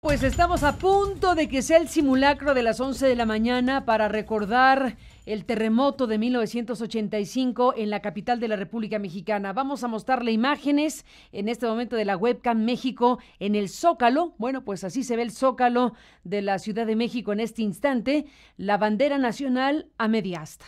Pues estamos a punto de que sea el simulacro de las 11 de la mañana para recordar el terremoto de 1985 en la capital de la República Mexicana. Vamos a mostrarle imágenes en este momento de la webcam México en el Zócalo. Bueno, pues así se ve el Zócalo de la Ciudad de México en este instante. La bandera nacional a media asta.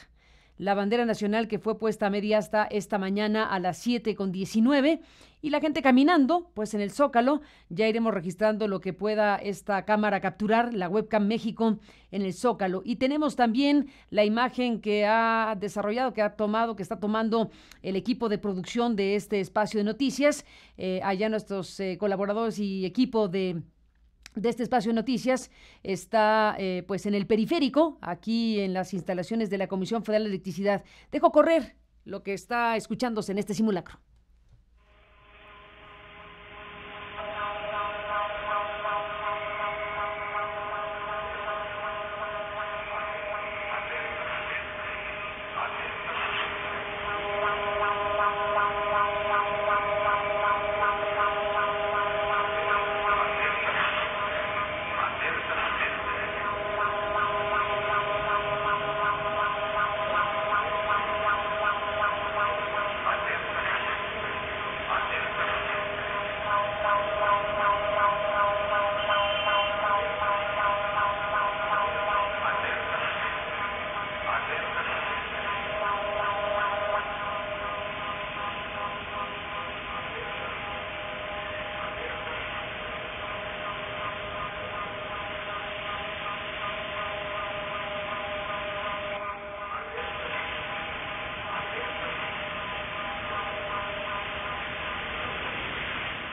La bandera nacional que fue puesta a media asta esta mañana a las 7:19 y la gente caminando, pues en el Zócalo. Ya iremos registrando lo que pueda esta cámara capturar, la webcam México en el Zócalo. Y tenemos también la imagen que ha desarrollado, que está tomando el equipo de producción de este espacio de noticias. Allá nuestros colaboradores y equipo de este espacio de noticias está pues en el periférico, aquí en las instalaciones de la Comisión Federal de Electricidad. Dejo correr lo que está escuchándose en este simulacro.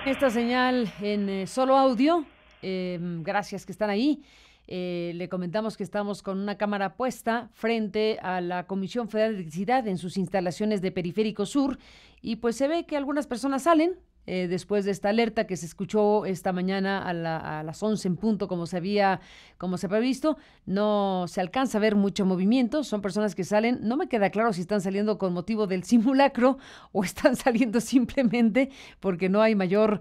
Esta señal en solo audio, gracias que están ahí. Le comentamos que estamos con una cámara puesta frente a la Comisión Federal de Electricidad en sus instalaciones de Periférico Sur y pues se ve que algunas personas salen después de esta alerta que se escuchó esta mañana a las 11 en punto, como se había visto. No se alcanza a ver mucho movimiento, son personas que salen. No me queda claro si están saliendo con motivo del simulacro o están saliendo simplemente porque no hay mayor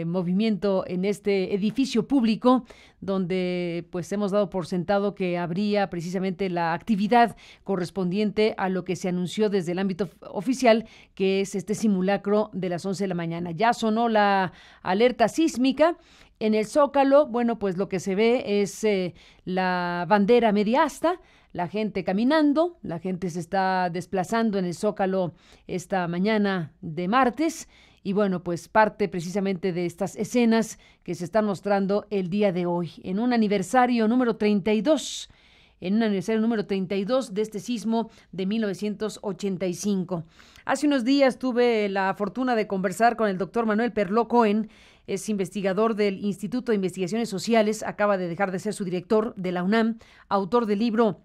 movimiento en este edificio público donde pues hemos dado por sentado que habría precisamente la actividad correspondiente a lo que se anunció desde el ámbito oficial, que es este simulacro de las 11 de la mañana. Ya sonó la alerta sísmica. En el Zócalo, bueno, pues lo que se ve es la bandera media asta, la gente caminando, la gente se está desplazando en el Zócalo esta mañana de martes. Y bueno, pues parte precisamente de estas escenas que se están mostrando el día de hoy, en un aniversario número 32, de este sismo de 1985. Hace unos días tuve la fortuna de conversar con el doctor Manuel Perló Cohen, es investigador del Instituto de Investigaciones Sociales, acaba de dejar de ser su director de la UNAM, autor del libro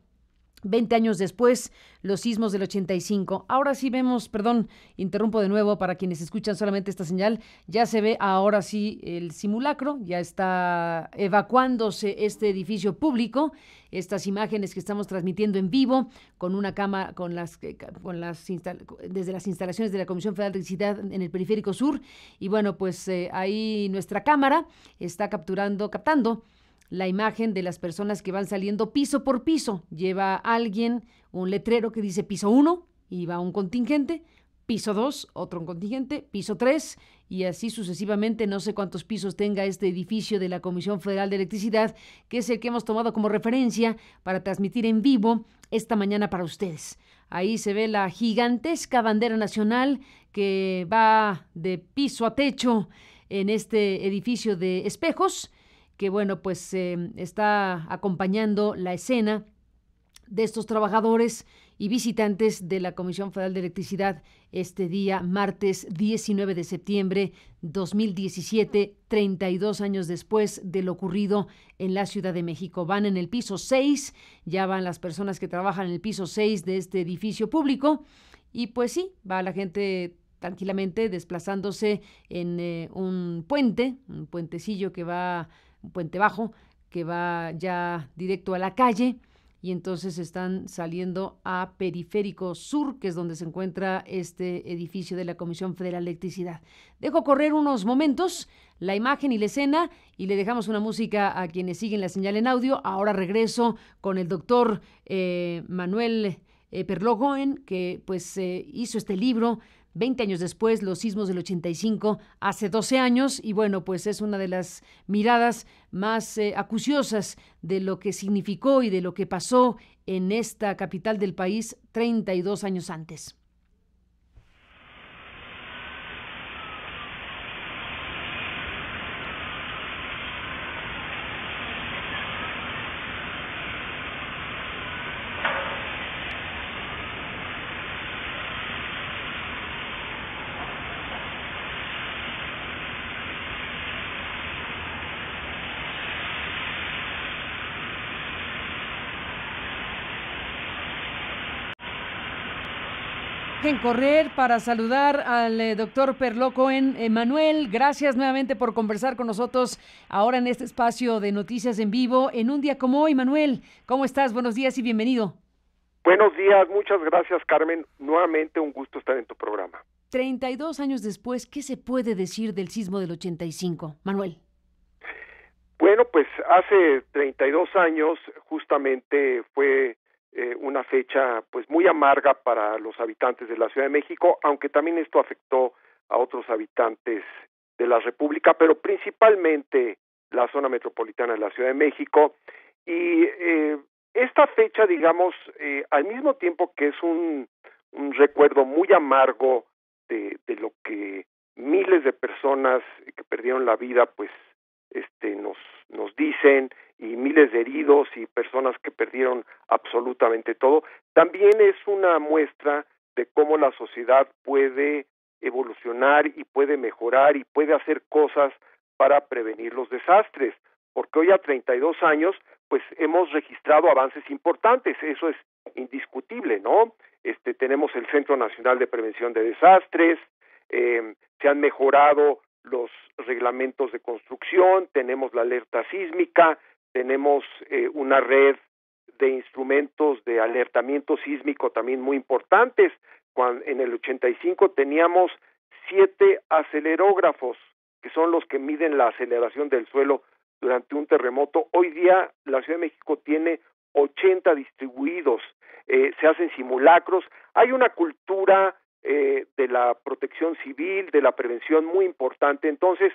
20 años después, los sismos del 85. Ahora sí vemos, perdón, interrumpo de nuevo para quienes escuchan solamente esta señal, ya se ve ahora sí el simulacro, ya está evacuándose este edificio público, estas imágenes que estamos transmitiendo en vivo con una cámara, desde las instalaciones de la Comisión Federal de Electricidad en el Periférico Sur, y bueno, pues ahí nuestra cámara está captando la imagen de las personas que van saliendo piso por piso. Lleva alguien un letrero que dice piso 1 y va un contingente, piso 2, otro contingente, piso 3 y así sucesivamente. No sé cuántos pisos tenga este edificio de la Comisión Federal de Electricidad, que es el que hemos tomado como referencia para transmitir en vivo esta mañana para ustedes. Ahí se ve la gigantesca bandera nacional que va de piso a techo en este edificio de espejos, que bueno, pues está acompañando la escena de estos trabajadores y visitantes de la Comisión Federal de Electricidad este día, martes 19 de septiembre 2017, 32 años después de lo ocurrido en la Ciudad de México. Van en el piso 6, ya van las personas que trabajan en el piso 6 de este edificio público y pues sí, va la gente tranquilamente desplazándose en un puentecillo que va, un puente bajo, que va ya directo a la calle, y entonces están saliendo a Periférico Sur, que es donde se encuentra este edificio de la Comisión Federal de Electricidad. Dejo correr unos momentos la imagen y la escena y le dejamos una música a quienes siguen la señal en audio. Ahora regreso con el doctor Manuel Perlogoen, que pues hizo este libro 20 años después, los sismos del 85, hace 12 años, y bueno, pues es una de las miradas más acuciosas de lo que significó y de lo que pasó en esta capital del país 32 años antes. En correr para saludar al doctor Perlogoen. Manuel, gracias nuevamente por conversar con nosotros ahora en este espacio de Noticias en Vivo, en un día como hoy. Manuel, ¿cómo estás? Buenos días y bienvenido. Buenos días, muchas gracias, Carmen. Nuevamente un gusto estar en tu programa. 32 años después, ¿qué se puede decir del sismo del 85, Manuel? Bueno, pues hace 32 años justamente fue una fecha pues muy amarga para los habitantes de la Ciudad de México, aunque también esto afectó a otros habitantes de la República, pero principalmente la zona metropolitana de la Ciudad de México. Y esta fecha, digamos, al mismo tiempo que es un recuerdo muy amargo de lo que miles de personas que perdieron la vida, pues nos dicen, y miles de heridos y personas que perdieron absolutamente todo, también es una muestra de cómo la sociedad puede evolucionar y puede mejorar y puede hacer cosas para prevenir los desastres, porque hoy a 32 años pues hemos registrado avances importantes, eso es indiscutible, ¿no? Tenemos el Centro Nacional de Prevención de Desastres, se han mejorado los reglamentos de construcción, tenemos la alerta sísmica, tenemos una red de instrumentos de alertamiento sísmico también muy importantes. En el 85 teníamos 7 acelerógrafos, que son los que miden la aceleración del suelo durante un terremoto. Hoy día la Ciudad de México tiene 80 distribuidos, se hacen simulacros, hay una cultura de la protección civil, de la prevención muy importante. Entonces,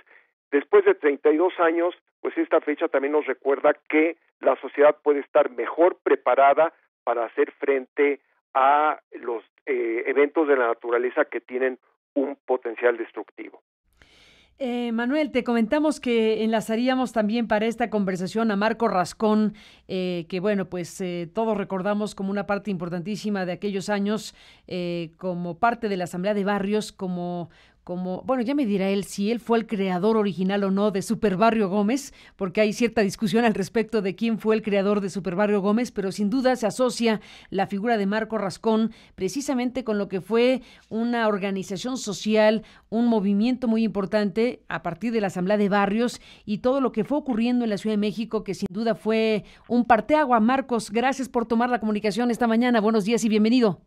después de 32 años, pues esta fecha también nos recuerda que la sociedad puede estar mejor preparada para hacer frente a los eventos de la naturaleza que tienen un potencial destructivo. Manuel, te comentamos que enlazaríamos también para esta conversación a Marco Rascón, que bueno, pues todos recordamos como una parte importantísima de aquellos años, como parte de la Asamblea de Barrios, bueno, ya me dirá él si él fue el creador original o no de Superbarrio Gómez, porque hay cierta discusión al respecto de quién fue el creador de Superbarrio Gómez, pero sin duda se asocia la figura de Marco Rascón precisamente con lo que fue una organización social, un movimiento muy importante a partir de la Asamblea de Barrios y todo lo que fue ocurriendo en la Ciudad de México, que sin duda fue un parteagua. Marcos, gracias por tomar la comunicación esta mañana. Buenos días y bienvenido.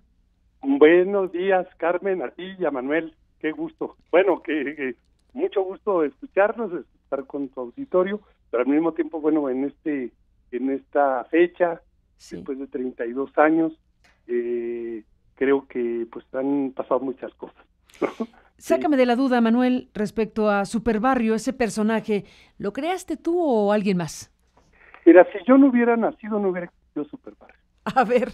Buenos días, Carmen, a ti y a Manuel. Qué gusto. Bueno, que mucho gusto escucharnos, estar con tu auditorio, pero al mismo tiempo, bueno, en esta fecha, sí, después de 32 años, creo que pues han pasado muchas cosas, ¿no? Sácame de la duda, Manuel, respecto a Superbarrio, ese personaje, ¿lo creaste tú o alguien más? Mira, si yo no hubiera nacido, no hubiera existido Superbarrio. A ver.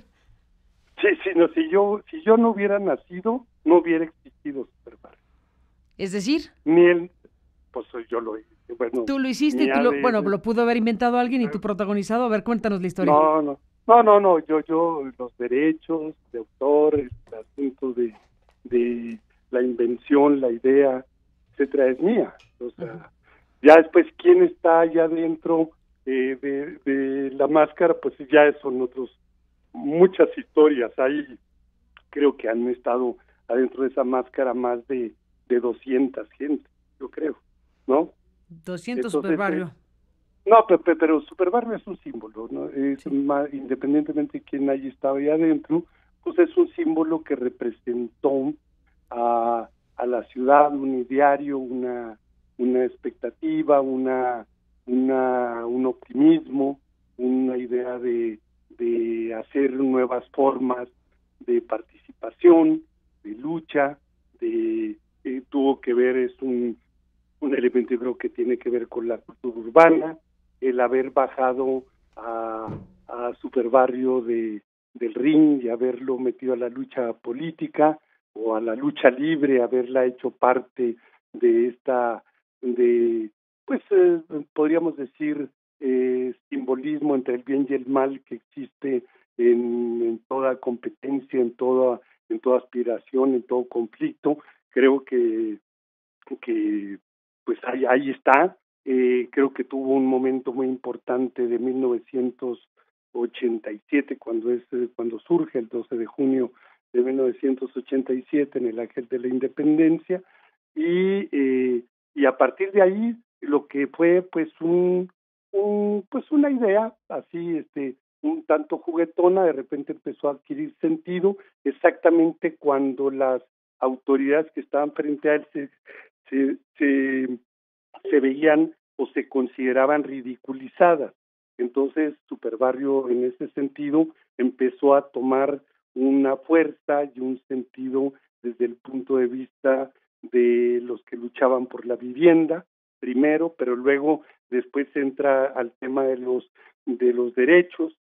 Sí, no, si yo no hubiera nacido, no hubiera existido Superbarrio. ¿Es decir? Pues yo lo hice. Bueno, tú lo hiciste y lo pudo haber inventado alguien y tú protagonizado. A ver, cuéntanos la historia. No, yo los derechos de autor, el asunto de la invención, la idea, etcétera, es mía. O sea, ya después quién está allá dentro de la máscara, pues ya son muchas historias. Ahí creo que han estado adentro de esa máscara más de 200 gente, yo creo, ¿no? 200 Superbarrio. No, pero Superbarrio es un símbolo, ¿no? Independientemente de quién haya estado ahí adentro, pues es un símbolo que representó a la ciudad, un ideario, una expectativa, un optimismo, una idea de hacer nuevas formas de participación, de lucha, tuvo que ver, es un elemento, yo creo, que tiene que ver con la cultura urbana, el haber bajado a Superbarrio del ring y haberlo metido a la lucha política o a la lucha libre, haberla hecho parte de podríamos decir, simbolismo entre el bien y el mal que existe en toda competencia, en toda aspiración, en todo conflicto. Creo que pues ahí está. Creo que tuvo un momento muy importante de 1987, cuando surge el 12 de junio de 1987 en el Ángel de la Independencia, y a partir de ahí lo que fue pues una idea así un tanto juguetona, de repente empezó a adquirir sentido exactamente cuando las autoridades que estaban frente a él se veían o se consideraban ridiculizadas. Entonces Superbarrio en ese sentido empezó a tomar una fuerza y un sentido desde el punto de vista de los que luchaban por la vivienda primero, pero luego después entra al tema de los derechos,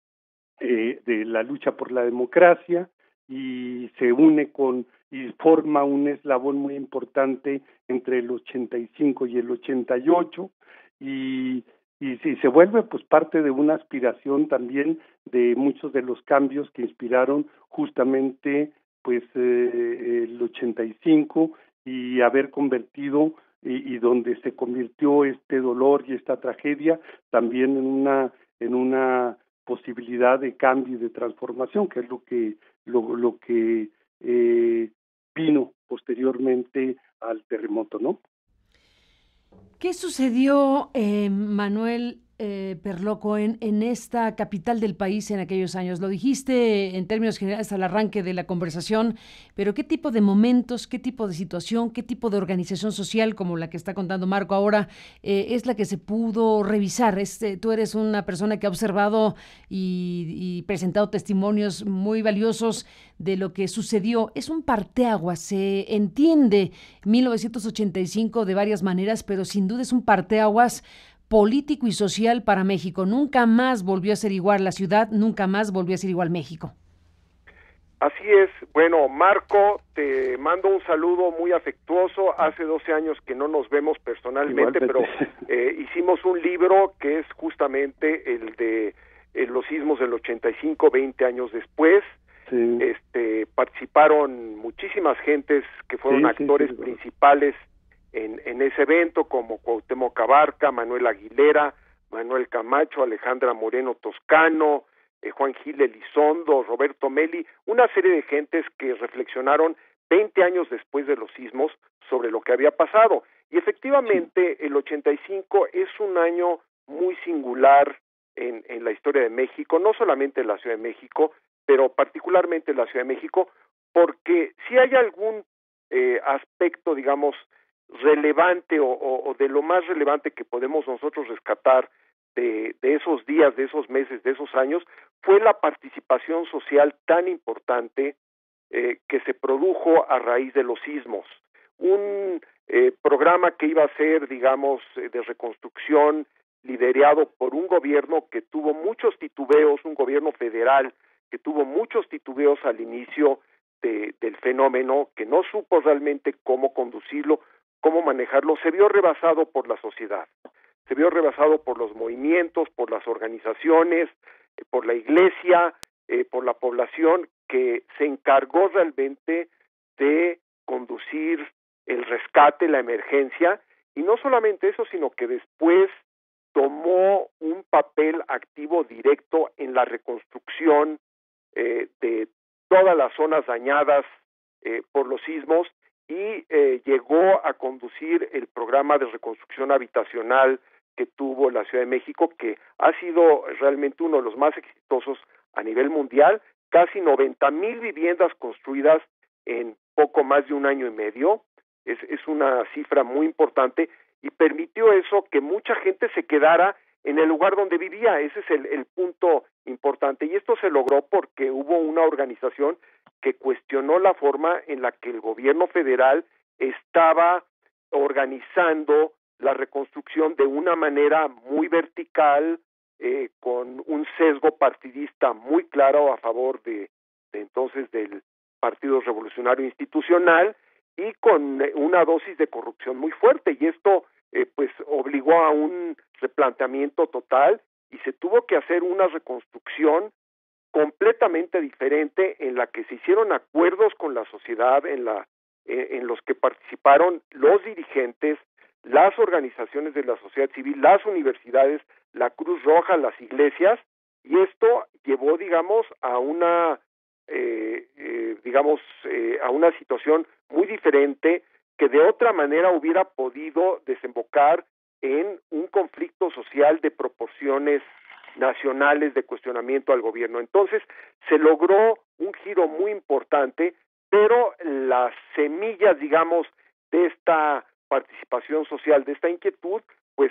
de la lucha por la democracia, y se une y forma un eslabón muy importante entre el 85 y el 88, y se vuelve pues parte de una aspiración también de muchos de los cambios que inspiraron justamente pues el 85, y haber convertido y donde se convirtió este dolor y esta tragedia también en una posibilidad de cambio y de transformación, que es lo que vino posteriormente al terremoto, ¿no? ¿Qué sucedió, Manuel Perloco, en esta capital del país en aquellos años? Lo dijiste en términos generales al arranque de la conversación, pero ¿qué tipo de momentos, qué tipo de situación, qué tipo de organización social, como la que está contando Marco ahora, es la que se pudo revisar? Tú eres una persona que ha observado y presentado testimonios muy valiosos de lo que sucedió. Es un parteaguas, se entiende 1985 de varias maneras, pero sin duda es un parteaguas político y social para México. Nunca más volvió a ser igual la ciudad, nunca más volvió a ser igual México. Así es. Bueno, Marco, te mando un saludo muy afectuoso. Hace 12 años que no nos vemos personalmente, pero hicimos un libro que es justamente el de los sismos del 85, 20 años después. Sí. Participaron muchísimas gentes que fueron actores principales en ese evento, como Cuauhtémoc Abarca, Manuel Aguilera, Manuel Camacho, Alejandra Moreno Toscano, Juan Gil Elizondo, Roberto Meli, una serie de gentes que reflexionaron 20 años después de los sismos sobre lo que había pasado. Y efectivamente, el 85 es un año muy singular en la historia de México, no solamente en la Ciudad de México, pero particularmente en la Ciudad de México, porque si hay algún aspecto, digamos, relevante o de lo más relevante que podemos nosotros rescatar de esos días, de esos meses, de esos años, fue la participación social tan importante que se produjo a raíz de los sismos. Un programa que iba a ser, digamos, de reconstrucción, liderado por un gobierno que tuvo muchos titubeos, un gobierno federal que tuvo muchos titubeos al inicio del fenómeno, que no supo realmente cómo conducirlo, cómo manejarlo, se vio rebasado por la sociedad, se vio rebasado por los movimientos, por las organizaciones, por la iglesia, por la población, que se encargó realmente de conducir el rescate, la emergencia, y no solamente eso, sino que después tomó un papel activo directo en la reconstrucción de todas las zonas dañadas por los sismos, y llegó a conducir el programa de reconstrucción habitacional que tuvo la Ciudad de México, que ha sido realmente uno de los más exitosos a nivel mundial, casi 90,000 viviendas construidas en poco más de un año y medio, es una cifra muy importante, y permitió eso que mucha gente se quedara en el lugar donde vivía. Ese es el punto importante, y esto se logró porque hubo una organización que cuestionó la forma en la que el gobierno federal estaba organizando la reconstrucción de una manera muy vertical, con un sesgo partidista muy claro a favor de entonces del Partido Revolucionario Institucional, y con una dosis de corrupción muy fuerte, y esto pues obligó a un replanteamiento total, y se tuvo que hacer una reconstrucción completamente diferente en la que se hicieron acuerdos con la sociedad, en los que participaron los dirigentes, las organizaciones de la sociedad civil, las universidades, la Cruz Roja, las iglesias, y esto llevó, digamos, a una a una situación muy diferente, que de otra manera hubiera podido desembocar en un conflicto social de proporciones nacionales, de cuestionamiento al gobierno. Entonces se logró un giro muy importante, pero las semillas, digamos, de esta participación social, de esta inquietud, pues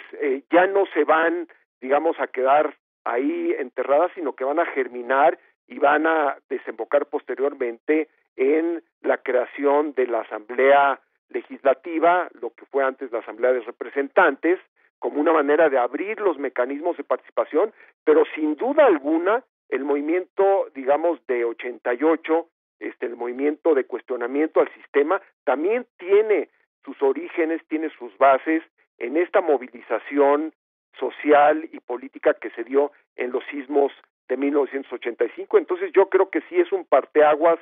ya no se van, digamos, a quedar ahí enterradas, sino que van a germinar y van a desembocar posteriormente en la creación de la Asamblea Legislativa, lo que fue antes la Asamblea de Representantes, como una manera de abrir los mecanismos de participación, pero sin duda alguna el movimiento, digamos, de 88, el movimiento de cuestionamiento al sistema, también tiene sus orígenes, tiene sus bases en esta movilización social y política que se dio en los sismos de 1985. Entonces yo creo que sí es un parteaguas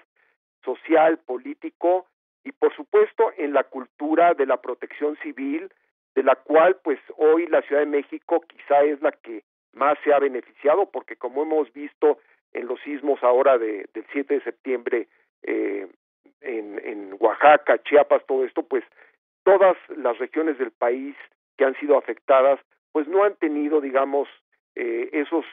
social, político, y por supuesto en la cultura de la protección civil, de la cual pues hoy la Ciudad de México quizá es la que más se ha beneficiado, porque como hemos visto en los sismos ahora del 7 de septiembre en Oaxaca, Chiapas, todo esto, pues todas las regiones del país que han sido afectadas pues no han tenido, digamos, esos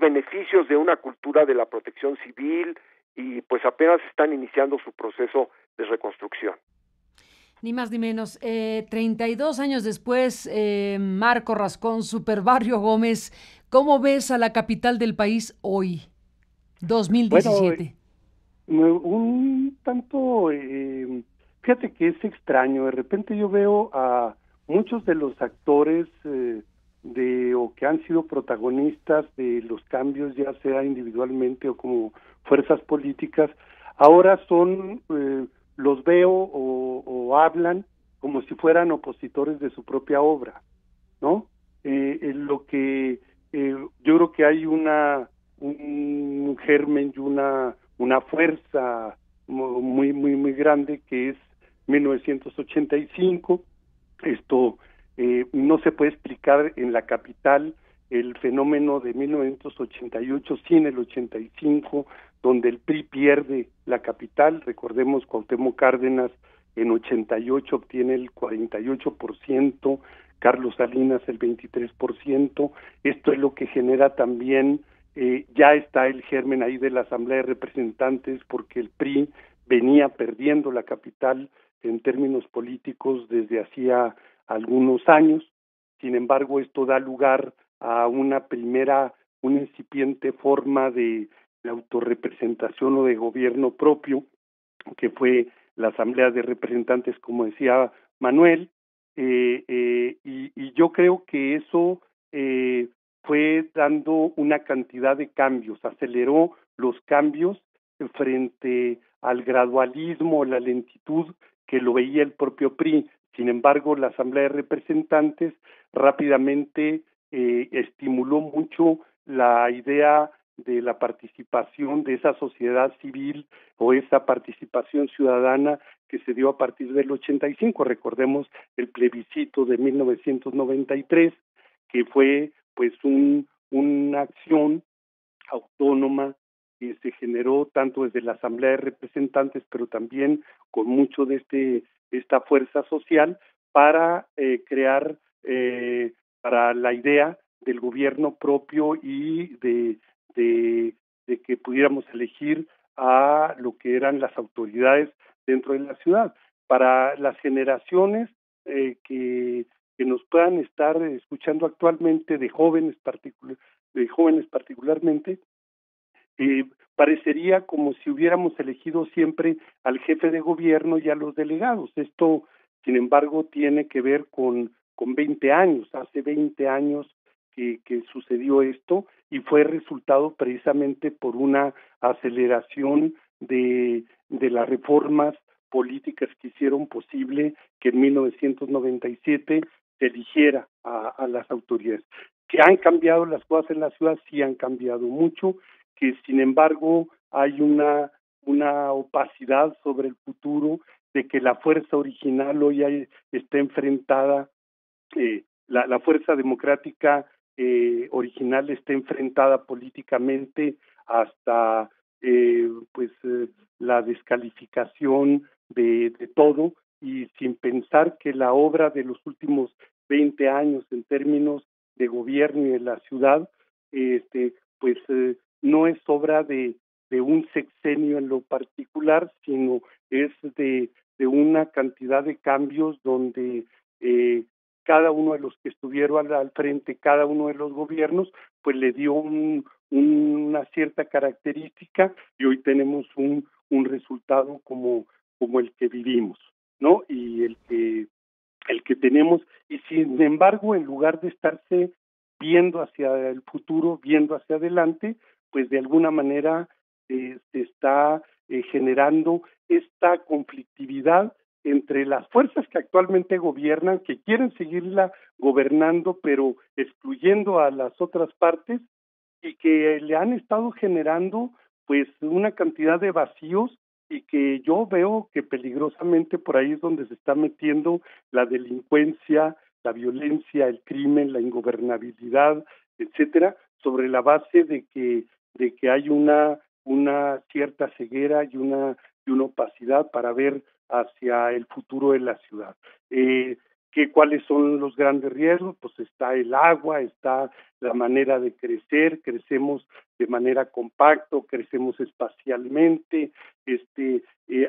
beneficios de una cultura de la protección civil, y pues apenas están iniciando su proceso de reconstrucción. Ni más ni menos. 32 años después, Marco Rascón, Superbarrio Gómez, ¿cómo ves a la capital del país hoy, 2017? Bueno, un tanto, fíjate que es extraño. De repente yo veo a muchos de los actores o que han sido protagonistas de los cambios, ya sea individualmente o como fuerzas políticas, ahora son, los veo o hablan como si fueran opositores de su propia obra, ¿no? Lo que yo creo que hay un germen y una fuerza muy grande, que es 1985. Esto no se puede explicar en la capital el fenómeno de 1988 sin el 85, donde el PRI pierde la capital. Recordemos, Cuauhtémoc Cárdenas en 88 obtiene el 48%, Carlos Salinas el 23%. Esto es lo que genera también, ya está el germen ahí de la Asamblea de Representantes, porque el PRI venía perdiendo la capital en términos políticos desde hacía algunos años. Sin embargo, esto da lugar a una incipiente forma de autorrepresentación o de gobierno propio, que fue la Asamblea de Representantes, como decía Manuel, y yo creo que eso fue dando una cantidad de cambios, aceleró los cambios frente al gradualismo, la lentitud que lo veía el propio PRI. Sin embargo, la Asamblea de Representantes rápidamente estimuló mucho la idea de la participación de esa sociedad civil o esa participación ciudadana que se dio a partir del 85. Recordemos el plebiscito de 1993, que fue pues una acción autónoma que se generó tanto desde la Asamblea de Representantes, pero también con mucho de esta fuerza social para crear para la idea del gobierno propio y de que pudiéramos elegir a lo que eran las autoridades dentro de la ciudad. Para las generaciones que nos puedan estar escuchando actualmente, de jóvenes particularmente, parecería como si hubiéramos elegido siempre al jefe de gobierno y a los delegados. Esto, sin embargo, tiene que ver con 20 años. Hace 20 años que sucedió esto, y fue resultado precisamente por una aceleración de las reformas políticas que hicieron posible que en 1997 se eligiera a las autoridades. Que han cambiado las cosas en la ciudad, sí han cambiado mucho, que sin embargo hay una opacidad sobre el futuro, de que la fuerza original hoy está enfrentada, la fuerza democrática original está enfrentada políticamente hasta la descalificación de todo, y sin pensar que la obra de los últimos 20 años en términos de gobierno y de la ciudad no es obra de un sexenio en lo particular, sino es de una cantidad de cambios donde cada uno de los que estuvieron al frente, cada uno de los gobiernos, pues le dio una cierta característica, y hoy tenemos un resultado como el que vivimos, ¿no? Y el que tenemos, y sin embargo, en lugar de estarse viendo hacia el futuro, viendo hacia adelante, pues de alguna manera se está generando esta conflictividad entre las fuerzas que actualmente gobiernan, que quieren seguirla gobernando, pero excluyendo a las otras partes, y que le han estado generando pues una cantidad de vacíos, y que yo veo que peligrosamente por ahí es donde se está metiendo la delincuencia, la violencia, el crimen, la ingobernabilidad, etcétera, sobre la base de que hay una cierta ceguera y una opacidad para ver hacia el futuro de la ciudad. ¿Cuáles son los grandes riesgos? Pues está el agua, está la manera de crecer, crecemos de manera compacta, crecemos espacialmente,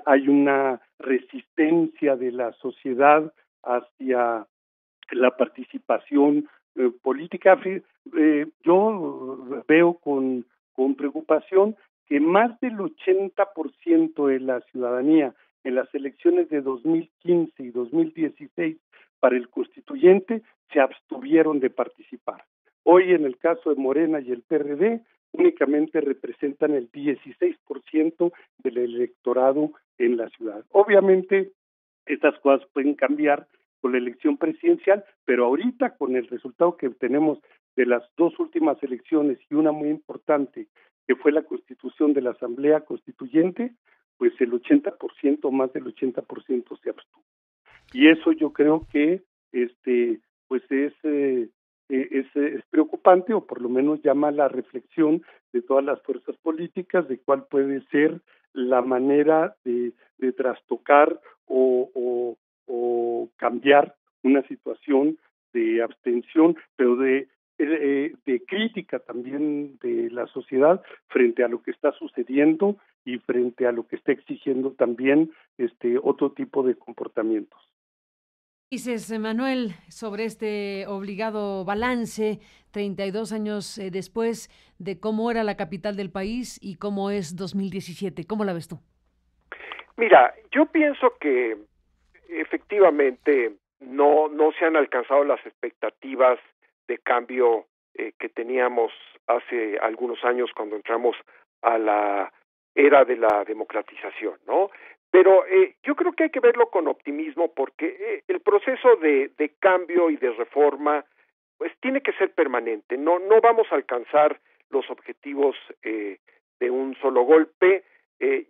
hay una resistencia de la sociedad hacia la participación política. Yo veo con preocupación que más del 80% de la ciudadanía en las elecciones de 2015 y 2016 para el constituyente se abstuvieron de participar. Hoy, en el caso de Morena y el PRD, únicamente representan el 16% del electorado en la ciudad. Obviamente, estas cosas pueden cambiar con la elección presidencial, pero ahorita, con el resultado que tenemos de las dos últimas elecciones, y una muy importante, que fue la constitución de la Asamblea Constituyente, pues el 80%, más del 80% se abstuvo. Y eso yo creo que pues es preocupante, o por lo menos llama la reflexión de todas las fuerzas políticas de cuál puede ser la manera de trastocar o cambiar una situación de abstención, pero de crítica también de la sociedad frente a lo que está sucediendo y frente a lo que está exigiendo también otro tipo de comportamientos. Dices, Manuel, sobre este obligado balance 32 años después de cómo era la capital del país y cómo es 2017. ¿Cómo la ves tú? Mira, yo pienso que efectivamente no se han alcanzado las expectativas de cambio que teníamos hace algunos años cuando entramos a la era de la democratización, ¿no? Pero yo creo que hay que verlo con optimismo, porque el proceso de cambio y de reforma pues tiene que ser permanente. No vamos a alcanzar los objetivos de un solo golpe.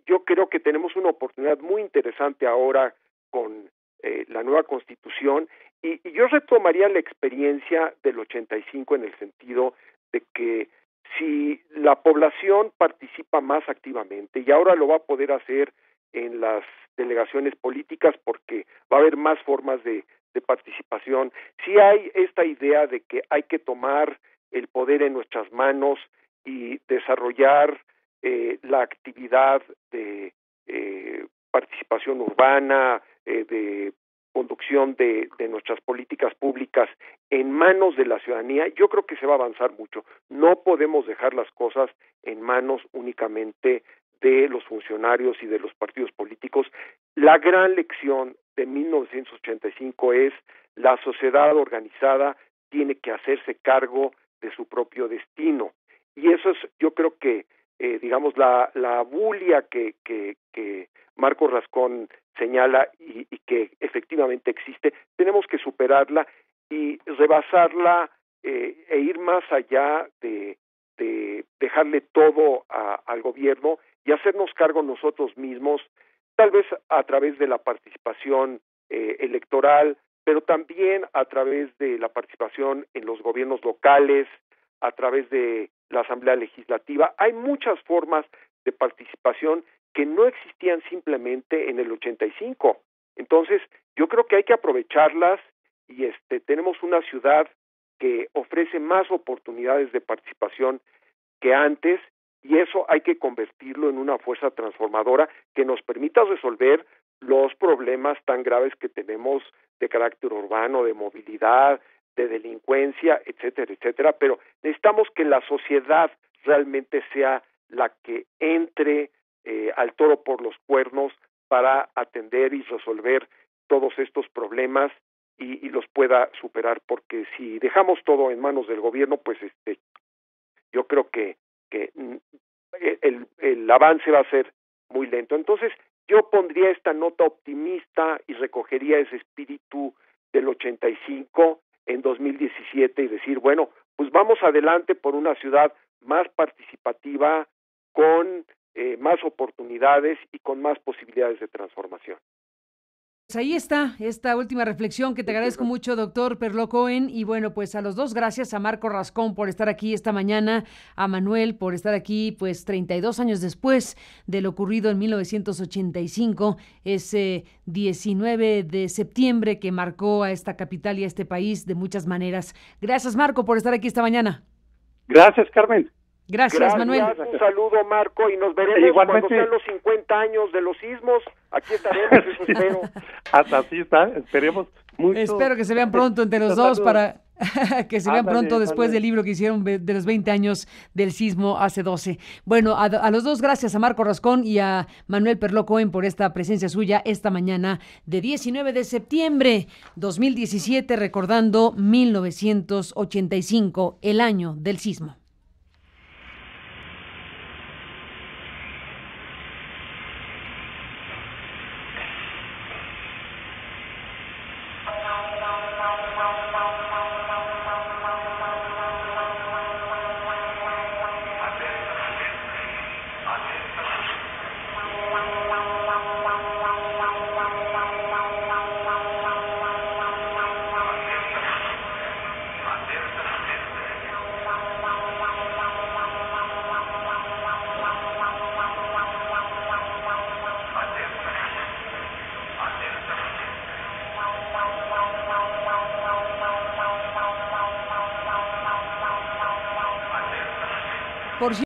Yo creo que tenemos una oportunidad muy interesante ahora con la nueva Constitución, y yo retomaría la experiencia del 85 en el sentido de que si la población participa más activamente, y ahora lo va a poder hacer en las delegaciones políticas, porque va a haber más formas de de participación, sí hay esta idea de que hay que tomar el poder en nuestras manos y desarrollar la actividad de participación urbana, de conducción de nuestras políticas públicas en manos de la ciudadanía. Yo creo que se va a avanzar mucho. No podemos dejar las cosas en manos únicamente de los funcionarios y de los partidos políticos. La gran lección de 1985 es: la sociedad organizada tiene que hacerse cargo de su propio destino. Y eso es, yo creo que, digamos, la bulia que Marco Rascón señala y que efectivamente existe, tenemos que superarla y rebasarla e ir más allá de dejarle todo al gobierno y hacernos cargo nosotros mismos, tal vez a través de la participación electoral, pero también a través de la participación en los gobiernos locales, a través de la Asamblea Legislativa. Hay muchas formas de participación que no existían simplemente en el 85. Entonces, yo creo que hay que aprovecharlas y tenemos una ciudad que ofrece más oportunidades de participación que antes, y eso hay que convertirlo en una fuerza transformadora que nos permita resolver los problemas tan graves que tenemos de carácter urbano, de movilidad, de delincuencia, etcétera, etcétera, pero necesitamos que la sociedad realmente sea la que entre al toro por los cuernos para atender y resolver todos estos problemas y los pueda superar, porque si dejamos todo en manos del gobierno, pues yo creo que el avance va a ser muy lento. Entonces, yo pondría esta nota optimista y recogería ese espíritu del 85 en 2017 y decir, bueno, pues vamos adelante por una ciudad más participativa, con más oportunidades y con más posibilidades de transformación. Pues ahí está esta última reflexión que te agradezco mucho, doctor Perlo Cohen. Y bueno, pues a los dos, gracias a Marco Rascón por estar aquí esta mañana, a Manuel por estar aquí, pues 32 años después de lo ocurrido en 1985, ese 19 de septiembre que marcó a esta capital y a este país de muchas maneras. Gracias, Marco, por estar aquí esta mañana. Gracias, Carmen. Gracias, Manuel. Un saludo, Marco, y nos veremos cuando sean los 50 años de los sismos. Aquí estaremos, eso espero. Hasta así está, esperemos mucho. Espero que se vean pronto entre los dos para que se vean pronto después del libro que hicieron de los 20 años del sismo hace 12. Bueno, a los dos, gracias a Marco Rascón y a Manuel Perlo Cohen por esta presencia suya esta mañana de 19 de septiembre 2017, recordando 1985, el año del sismo.